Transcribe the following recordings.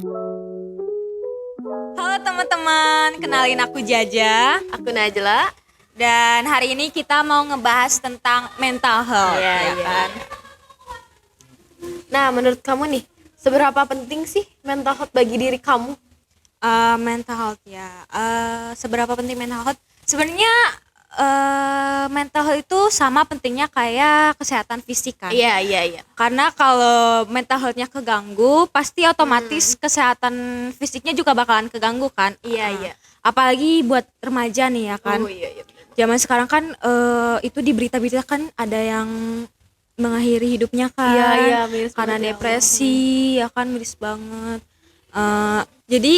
Halo teman-teman, kenalin aku Jaja. Aku Najla. Dan hari ini kita mau ngebahas tentang mental health, Iya, ya iya. kan? Nah, menurut kamu nih, seberapa penting sih mental health bagi diri kamu? Mental health ya. Seberapa penting mental health? Sebenarnya mental health itu sama pentingnya kayak kesehatan fisik kan. Iya, iya, iya. Karena kalau mental health-nya keganggu, pasti otomatis kesehatan fisiknya juga bakalan keganggu kan. Iya, Uh, iya. Apalagi buat remaja nih ya kan. Oh iya, iya. Zaman sekarang kan itu di berita-berita kan ada yang mengakhiri hidupnya kan. Iya, iya, miris Karena banget ya depresi ya kan, miris banget. Jadi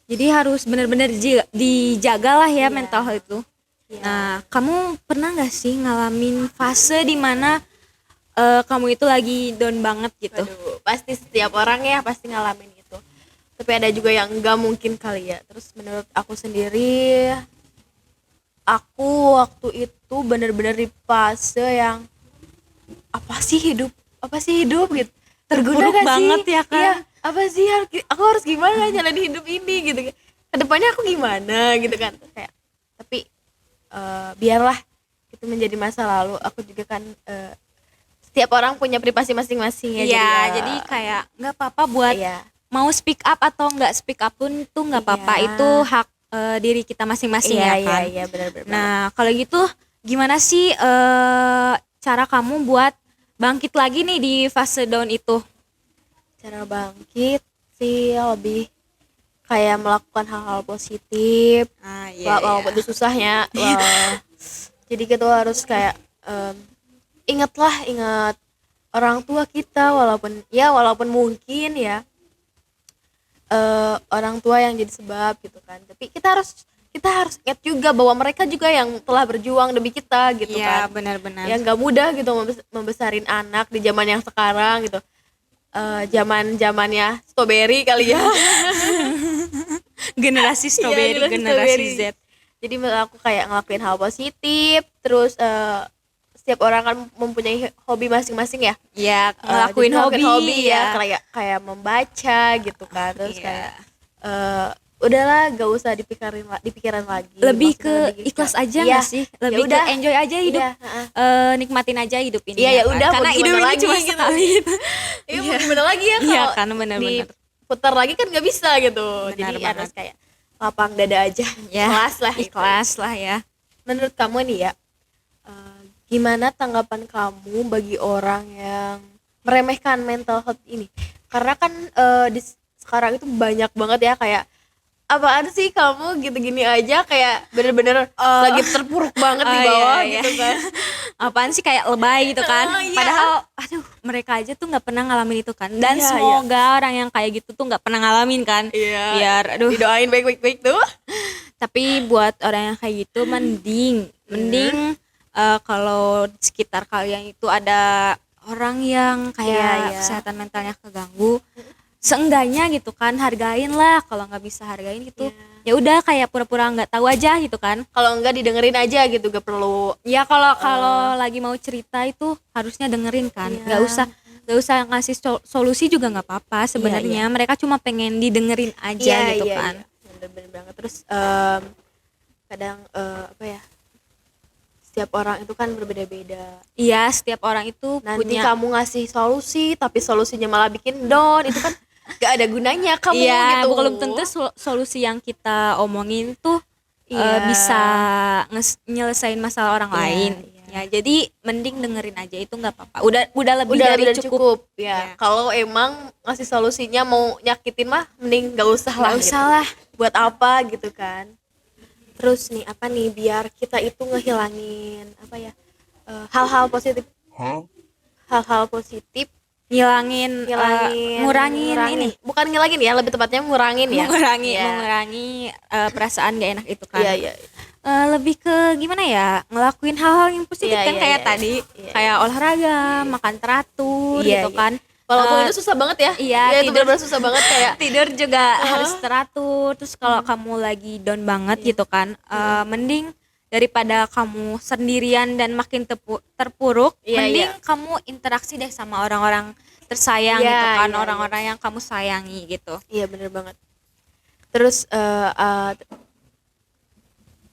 jadi harus benar-benar dijaga lah ya Iya. mental health itu. Iya. Nah, kamu pernah nggak sih ngalamin fase di mana kamu itu lagi down banget gitu? Waduh, pasti setiap orang ya pasti ngalamin itu. Tapi ada juga yang enggak mungkin kali ya. Terus menurut aku sendiri, aku waktu itu benar-benar di fase yang apa sih hidup gitu, terguna Terpuruk gak banget sih ya kan? iya, apa sih aku harus gimana jalan hidup ini gitu kan, kedepannya aku gimana gitu kan. Kayak tapi biarlah itu menjadi masa lalu. Aku juga kan setiap orang punya privasi masing-masing ya. Iya, jadi kayak nggak apa-apa buat iya, mau speak up atau nggak speak up pun tuh nggak apa-apa, Iya. itu hak diri kita masing-masing iya, ya iya, kan. iya, benar-benar. Nah, kalau gitu gimana sih cara kamu buat bangkit lagi nih di fase down itu? Cara bangkit sih lebih kayak melakukan hal-hal positif. Walaupun itu susahnya. Jadi kita harus kayak ingat orang tua kita, walaupun mungkin ya orang tua yang jadi sebab gitu kan. Tapi kita harus ingat juga bahwa mereka juga yang telah berjuang demi kita gitu Iya, kan. benar-benar. Ya nggak mudah gitu membesarin anak di zaman yang sekarang gitu. Zamannya strawberry kali ya. Generasi strawberry, Iya, generasi strawberry. Z. Jadi menurut aku kayak ngelakuin hal positif. Terus setiap orang kan mempunyai hobi masing-masing ya. Ya, Jadi ngelakuin hobi ya, ya. kayak membaca gitu kan. Terus Iya. kayak udahlah gak usah dipikiran lagi. Lebih Maksudnya ke lebih ikhlas ke- aja iya, nggak sih? Lebih ya udah. ke enjoy aja hidup. Iya, heeh. Nikmatin aja hidup ini. Iya, ya kan? udah, mau Karena hidup gimana ini lagi cuma gitu. sekali. Iya, mau gimana lagi ya Iya kalau kan, benar-benar. diputar lagi kan nggak bisa gitu. Jadi Benar harus banget. kayak lapang dada aja. Ya, Ikhlas lah gitu. ikhlas lah ya. Menurut kamu nih ya, gimana tanggapan kamu bagi orang yang meremehkan mental health ini? Karena kan sekarang itu banyak banget ya kayak apaan sih kamu gitu-gini aja, kayak bener-bener lagi terpuruk banget di bawah Iya, gitu iya. kan. Apaan sih kayak lebay gitu kan. Oh, iya. Padahal aduh, mereka aja tuh nggak pernah ngalamin itu kan. Dan Iya, semoga orang yang kayak gitu tuh nggak pernah ngalamin kan. Iya. Biar aduh. Didoain baik-baik tuh. Tapi buat orang yang kayak gitu mending kalau di sekitar kalian itu ada orang yang kayak Iya, iya. kesehatan mentalnya keganggu, seenggaknya gitu kan hargain lah. Kalau nggak bisa hargain gitu, ya udah kayak pura-pura nggak tahu aja gitu kan. Kalau enggak didengerin aja gitu, gak perlu. Ya kalau lagi mau cerita itu harusnya dengerin kan, Iya. nggak usah ngasih solusi juga nggak apa-apa sebenarnya. Mereka cuma pengen didengerin aja gitu kan. Iya. Bener banget. Terus kadang apa ya, setiap orang itu kan berbeda-beda. Iya, setiap orang itu Nanti punya. kamu ngasih solusi tapi solusinya malah bikin down, itu kan gak ada gunanya kamu Iya, gitu. belum tentu solusi yang kita omongin tuh Iya. bisa nyelesain masalah orang Iya, lain. iya. Ya, jadi mending dengerin aja, itu nggak apa-apa. Udah lebih Udah dari cukup. ya. Iya. Kalau emang ngasih solusinya mau nyakitin mah mending gak usah lah. Nggak usah gitu. lah. Buat apa gitu kan. Terus nih apa nih biar kita itu ngehilangin apa ya, hal-hal positif. Hal-hal positif Ngilangin, ngurangin ini. Bukan ngilangin ya, lebih tepatnya ngurangin ya. mengurangi perasaan gak enak itu kan. Iya, iya. Lebih ke gimana ya, ngelakuin hal-hal yang positif Iya, kan, iya, kayak iya, tadi iya. kayak olahraga, makan teratur Iya, gitu iya. kan. Walaupun Eh, itu susah banget ya. iya, Ya, itu tidur. benar-benar susah banget kayak Tidur juga harus teratur. Terus kalau kamu lagi down banget gitu kan, mending daripada kamu sendirian dan makin terpuruk, Iya, mending iya. kamu interaksi deh sama orang-orang tersayang Iya, gitu kan, iya, orang-orang yang kamu sayangi gitu. iya bener banget. Terus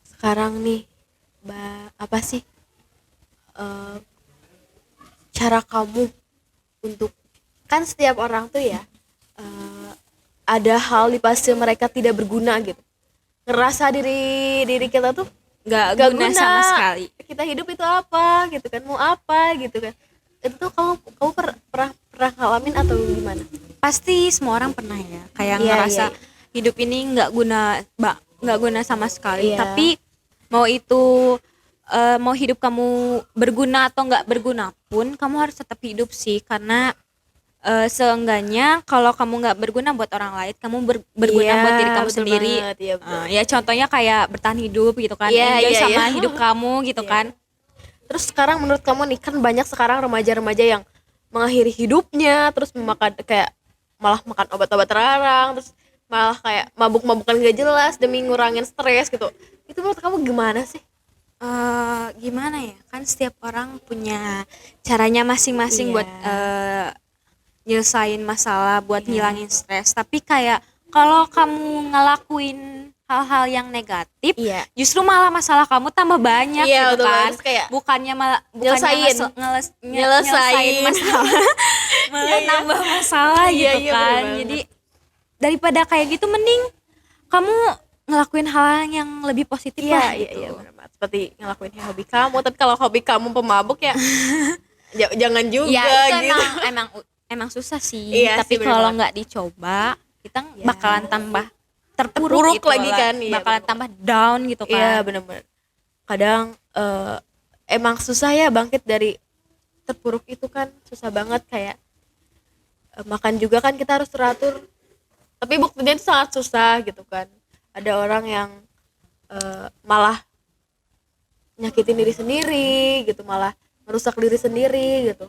sekarang nih, apa sih eh, cara kamu untuk, kan setiap orang tuh ya eh, ada hal di fase mereka tidak berguna gitu, ngerasa diri diri kita tuh Nggak gak guna guna, sama sekali. kita hidup itu apa gitu kan, mau apa gitu kan. Itu tuh kamu kamu pernah pernah ngalamin atau gimana? Pasti semua orang pernah ya kayak Iya, ngerasa iya, hidup ini nggak guna sama sekali. iya. Tapi mau itu mau hidup kamu berguna atau nggak berguna pun kamu harus tetap hidup sih, karena seenggaknya kalau kamu nggak berguna buat orang lain, kamu berguna Iya, buat diri kamu betul sendiri. banget, iya, betul. Ya contohnya kayak bertahan hidup gitu kan, Iya, enjoy iya, sama iya. hidup kamu gitu Iya. kan. Terus sekarang menurut kamu nih, kan banyak sekarang remaja-remaja yang mengakhiri hidupnya, terus memakan kayak malah makan obat-obat terlarang, terus malah kayak mabuk-mabukan gak jelas demi ngurangin stres gitu. Itu menurut kamu gimana sih? Gimana ya, kan setiap orang punya caranya masing-masing Iya. buat nyelesain masalah, buat Iya. ngilangin stres. Tapi kayak kalau kamu ngelakuin hal-hal yang negatif, Iya. justru malah masalah kamu tambah banyak Iya, gitu betul kan. banget. Kayak Bukannya nyelesain. nyelesain masalah, malah Iya, iya. nambah masalah Iya, gitu iya, bener kan. banget. Jadi daripada kayak gitu, mending kamu ngelakuin hal yang lebih positif Iya, lah iya, gitu. iya, benar banget. Seperti ngelakuin hobi kamu, tapi kalau hobi kamu pemabuk ya jangan juga Ya itu gitu. emang susah sih. Iya Tapi sih, bener kalau banget. nggak dicoba, kita Ya. bakalan tambah Terpuruk terpuruk gitu lagi lah. kan, iya, Bakalan bener. tambah down gitu kan. Iya, benar-benar. Kadang emang susah ya bangkit dari terpuruk itu, kan susah banget. Kayak makan juga kan kita harus teratur, tapi buktinya itu sangat susah gitu kan. Ada orang yang malah nyakitin diri sendiri gitu, malah merusak diri sendiri gitu.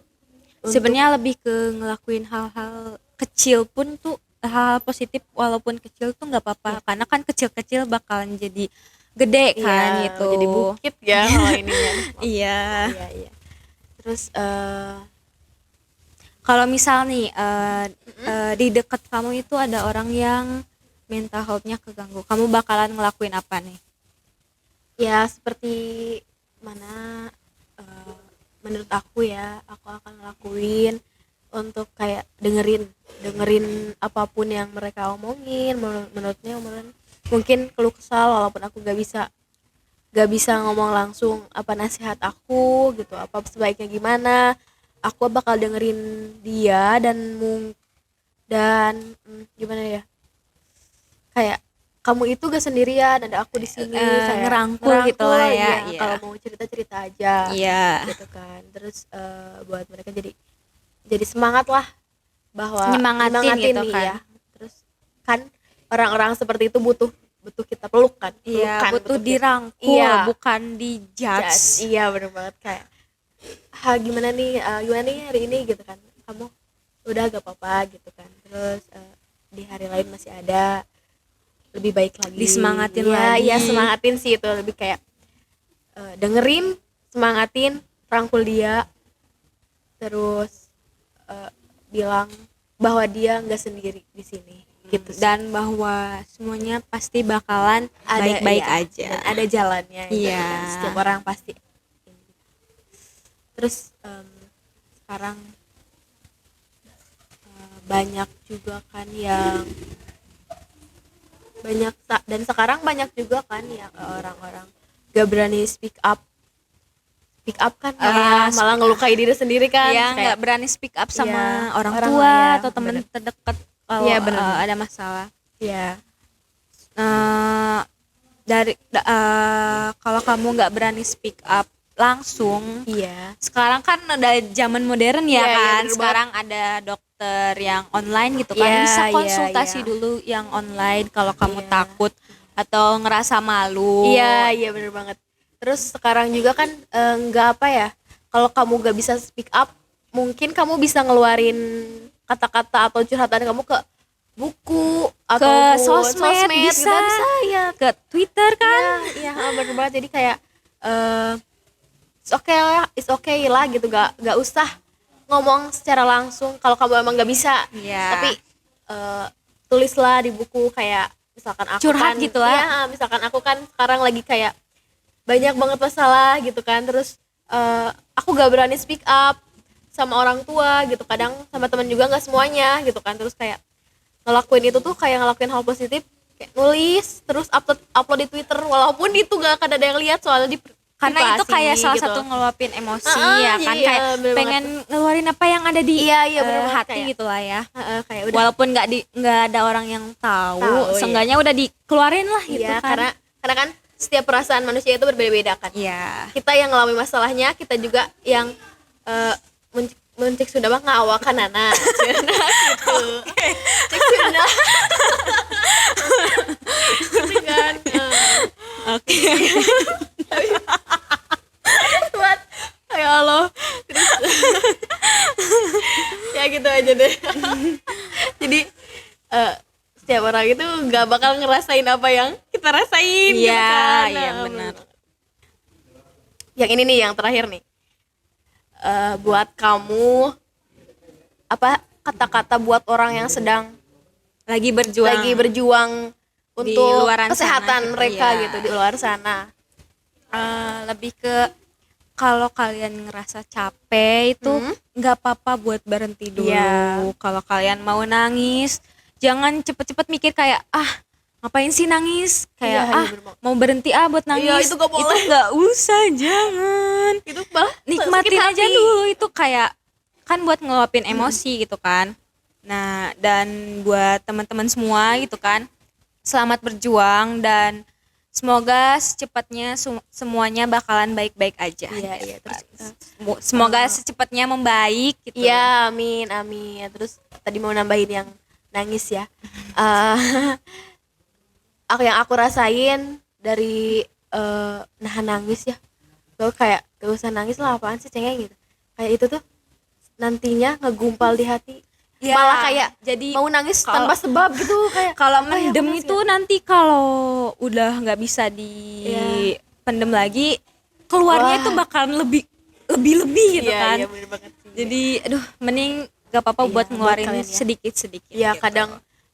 Sebenarnya lebih ke ngelakuin hal-hal kecil pun tuh, hal positif walaupun kecil tuh nggak apa-apa, karena kan kecil-kecil bakalan jadi gede kan Iya, gitu. jadi bukit ya kalau ininya. Iya. Iya, iya. Terus Kalau misal nih di dekat kamu itu ada orang yang mental health-nya keganggu, kamu bakalan ngelakuin apa nih? ya seperti mana, menurut aku ya, aku akan ngelakuin untuk kayak dengerin apapun yang mereka omongin. Menurutnya mungkin keluh kesal, walaupun aku gak bisa ngomong langsung apa nasihat aku gitu, apa sebaiknya gimana, aku bakal dengerin dia. Dan gimana ya, kayak kamu itu gak sendirian, ada aku di sini, kayak ngerangkul gitu lah ya, iya. iya. Kalau mau cerita aja Iya. gitu kan. Terus buat mereka jadi semangat lah, bahwa Nyemangatin gitu nih kan. ya. Terus kan orang-orang seperti itu butuh kita peluk kan. Iya, Pelukan, butuh kita. dirangkul, Iya, bukan dijudge. iya bener banget. Kayak gimana nih hari ini gitu kan, kamu udah gak apa-apa gitu kan. Terus di hari lain masih ada lebih baik lagi, Disemangatin ya, lagi. iya semangatin sih. Itu lebih kayak dengerin, semangatin, rangkul dia, terus bilang bahwa dia nggak sendiri di sini gitu sih. Dan bahwa semuanya pasti bakalan baik-baik iya, aja. dan ada jalannya gitu Iya. kan. Setiap orang pasti. Terus sekarang banyak juga kan yang dan sekarang banyak juga kan yang orang-orang gak berani speak up kan, malah ngelukai diri sendiri kan. Iya, Kayak, nggak berani speak up sama iya, orang orang tua lah, ya, atau teman bener. terdekat kalau Iya, bener. ada masalah. ya Kalau kamu nggak berani speak up langsung, iya sekarang kan ada zaman modern ya Iya, iya, kan. bener Sekarang ada dokter yang online gitu kan, Iya, bisa iya, konsultasi iya. dulu yang online kalau kamu Iya. takut atau ngerasa malu. iya bener banget. Terus sekarang juga kan nggak apa ya, kalau kamu gak bisa speak up, mungkin kamu bisa ngeluarin kata-kata atau curhatan kamu ke buku atau sosmed, gitu. bisa. Ya. Ke Twitter kan. Iya, bener banget. Jadi kayak it's okay lah gitu, gak usah ngomong secara langsung kalau kamu emang nggak bisa. Iya. Tapi tulislah di buku, kayak misalkan aku Curhat kan gitu lah. iya, misalkan aku kan sekarang lagi kayak banyak banget masalah gitu kan, terus aku gak berani speak up sama orang tua gitu, kadang sama teman juga nggak semuanya gitu kan, terus kayak ngelakuin itu tuh kayak ngelakuin hal positif, kayak nulis terus upload upload di Twitter walaupun itu gak akan ada yang lihat soalnya di Karena itu privasi kayak salah gitu. satu ngeluapin emosi ya kan, jadi, kayak bener pengen ngeluarin apa yang ada di Iya, bener banget, hati kayak, gitu lah ya. kayak udah Walaupun nggak ada orang yang tahu, Tahu, seenggaknya udah dikeluarin lah gitu iya, kan. karena kan setiap perasaan manusia itu berbeda-beda kan. Iya. Kita yang ngalamin masalahnya, kita juga yang mencek sudah mah ngawakan anak gitu. Cek sudah gitu kan. Oke. Buat ya Allah. Terus ya gitu aja deh. Jadi setiap orang itu nggak bakal ngerasain apa yang kita rasain gitu Iya, kan. iya benar. Yang ini nih yang terakhir nih. Buat kamu apa kata-kata buat orang yang sedang Lagi berjuang untuk luaran sana kesehatan gitu, mereka iya. gitu di luar sana. Lebih ke kalau kalian ngerasa capek itu nggak apa-apa buat berhenti dulu. Iya. Kalau kalian mau nangis, jangan cepet-cepet mikir kayak ngapain sih nangis, kayak Iya, bener banget. mau berhenti buat nangis. Iya, itu nggak boleh. Itu nggak usah, jangan. Itu malah Nikmatin sakit aja hati. dulu, itu kayak kan buat ngeluapin emosi gitu kan. Nah, dan buat teman-teman semua gitu kan, selamat berjuang dan semoga secepatnya semuanya bakalan baik-baik aja. Iya, terus Semoga secepatnya membaik gitu. iya, amin amin. Terus tadi mau nambahin yang nangis ya. Yang aku rasain dari nahan nangis ya, gue kayak gak usah nangis lah, apaan sih cengeng gitu, kayak itu tuh nantinya ngegumpal di hati. Ya, Malah kayak jadi mau nangis kalau- tanpa sebab gitu, kayak kalau apa ya, mendem aku nangis itu ya? nanti kalau udah nggak bisa dipendem lagi, keluarnya Wah. itu bakalan lebih gitu Iya, kan. iya, bener banget sih. Jadi aduh, mending gak apa-apa Iya, buat buat ngeluarin kalian ya. sedikit-sedikit. Iya, gitu. kadang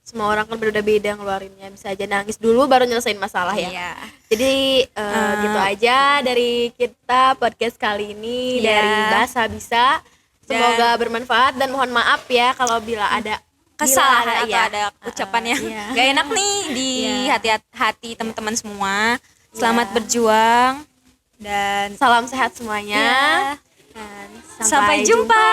semua orang kan beda-beda ngeluarinnya, bisa aja nangis dulu baru nyelesain masalah ya. Iya. Jadi gitu aja dari kita podcast kali ini, Iya. dari Bahasa Bisa. Semoga bermanfaat dan mohon maaf ya kalau bila ada Kesalahan atau iya. ada ucapan yang Iya. gak enak nih di Iya. hati teman-teman semua. Selamat berjuang dan Salam sehat semuanya. ya, Dan sampai jumpa.